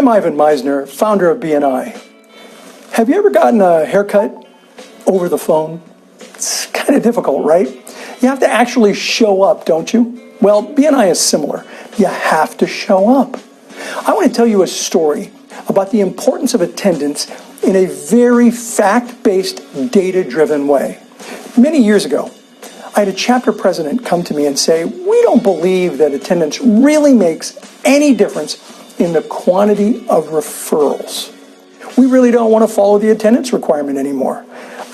Ivan Meisner, founder of BNI. Have you ever gotten a haircut over the phone? It's kind of difficult, right? You have to actually show up, don't you? Well, BNI is similar. You have to show up. I want to tell you a story about the importance of attendance in a very fact-based, data-driven way. Many years ago, I had a chapter president come to me and say, we don't believe that attendance really makes any difference in the quantity of referrals. We really don't want to follow the attendance requirement anymore.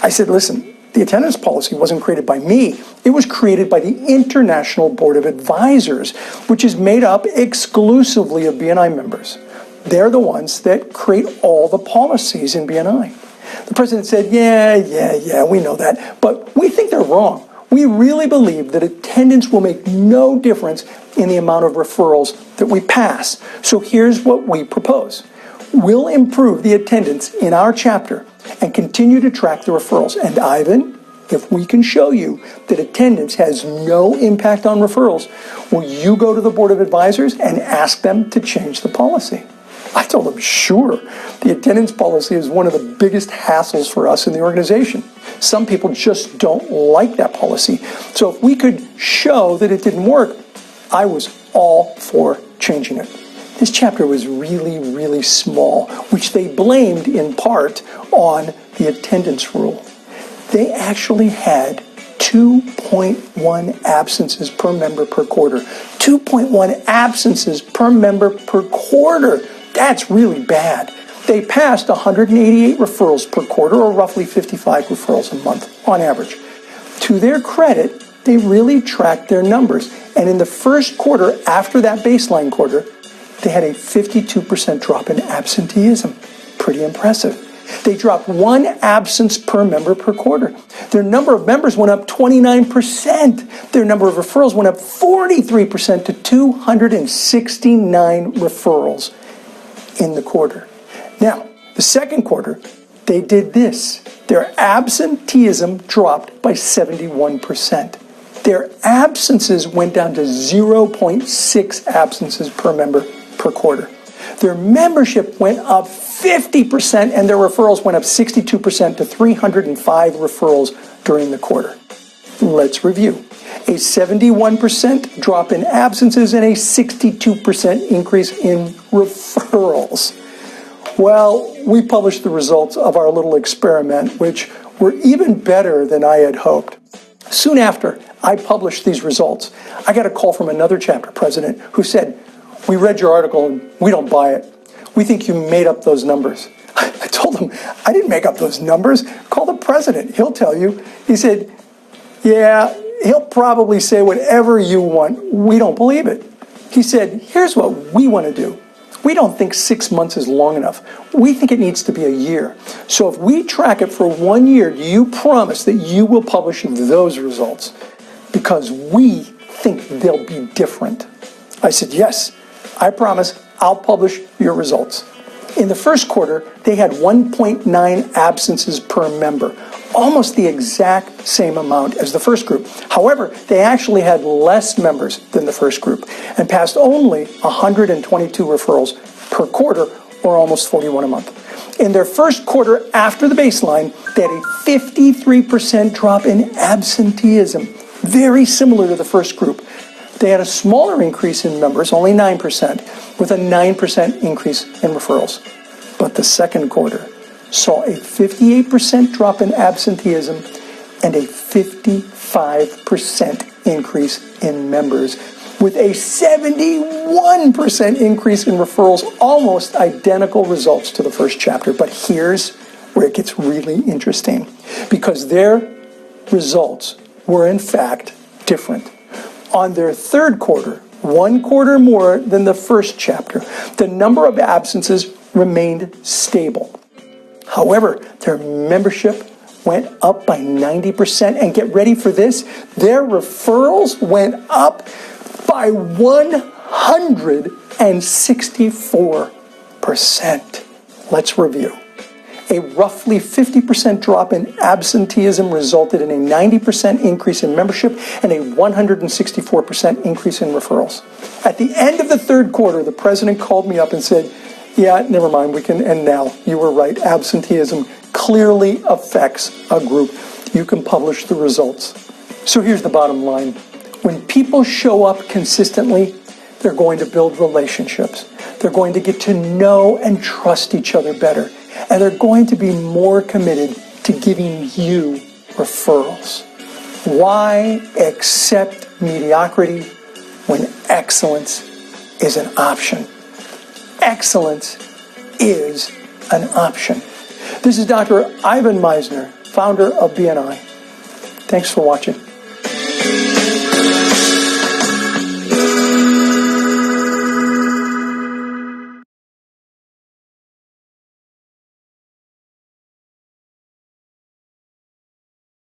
I said, listen, the attendance policy wasn't created by me. It was created by the International Board of Advisors, which is made up exclusively of BNI members. They're the ones that create all the policies in BNI. The president said, yeah, we know that, but we think they're wrong. We really believe that attendance will make no difference in the amount of referrals that we pass. So here's what we propose. We'll improve the attendance in our chapter and continue to track the referrals. And Ivan, if we can show you that attendance has no impact on referrals, will you go to the Board of Advisors and ask them to change the policy? I told him, sure. The attendance policy is one of the biggest hassles for us in the organization. Some people just don't like that policy. So if we could show that it didn't work, I was all for changing it. This chapter was really small, which they blamed in part on the attendance rule. They actually had 2.1 absences per member per quarter. 2.1 absences per member per quarter. That's really bad. They passed 188 referrals per quarter, or roughly 55 referrals a month on average. To their credit, they really tracked their numbers. And in the first quarter, after that baseline quarter, they had a 52% drop in absenteeism. Pretty impressive. They dropped 1 absence per member per quarter. Their number of members went up 29%. Their number of referrals went up 43% to 269 referrals in the quarter. Now, the second quarter, they did this. Their absenteeism dropped by 71%. Their absences went down to 0.6 absences per member per quarter. Their membership went up 50% and their referrals went up 62% to 305 referrals during the quarter. Let's review. A 71% drop in absences and a 62% increase in referrals. Well, we published the results of our little experiment, which were even better than I had hoped. Soon after I published these results, I got a call from another chapter president who said, we read your article and we don't buy it. We think you made up those numbers. I told him, I didn't make up those numbers. Call the president, he'll tell you. He said, yeah, he'll probably say whatever you want. We don't believe it. He said, here's what we want to do. We don't think 6 months is long enough. We think it needs to be a year. So if we track it for 1 year, you promise that you will publish those results because we think they'll be different. I said, yes, I promise I'll publish your results. In the first quarter, they had 1.9 absences per member, almost the exact same amount as the first group. However, they actually had less members than the first group and passed only 122 referrals per quarter, or almost 41 a month. In their first quarter after the baseline, they had a 53% drop in absenteeism, very similar to the first group. They had a smaller increase in members, only 9%, with a 9% increase in referrals. But the second quarter saw a 58% drop in absenteeism and a 55% increase in members, with a 71% increase in referrals, almost identical results to the first chapter. But here's where it gets really interesting, because their results were in fact different. On their third quarter, 1 quarter more than the first chapter, the number of absences remained stable. However, their membership went up by 90%, and get ready for this, their referrals went up by 164%. Let's review. A roughly 50% drop in absenteeism resulted in a 90% increase in membership and a 164% increase in referrals. At the end of the third quarter, the president called me up and said, Yeah, never mind, we can end now. You were right. Absenteeism clearly affects a group. You can publish the results. So here's the bottom line. When people show up consistently, they're going to build relationships. They're going to get to know and trust each other better. And they're going to be more committed to giving you referrals. Why accept mediocrity when excellence is an option? Excellence is an option. This is Dr. Ivan Meisner, founder of BNI. Thanks for watching.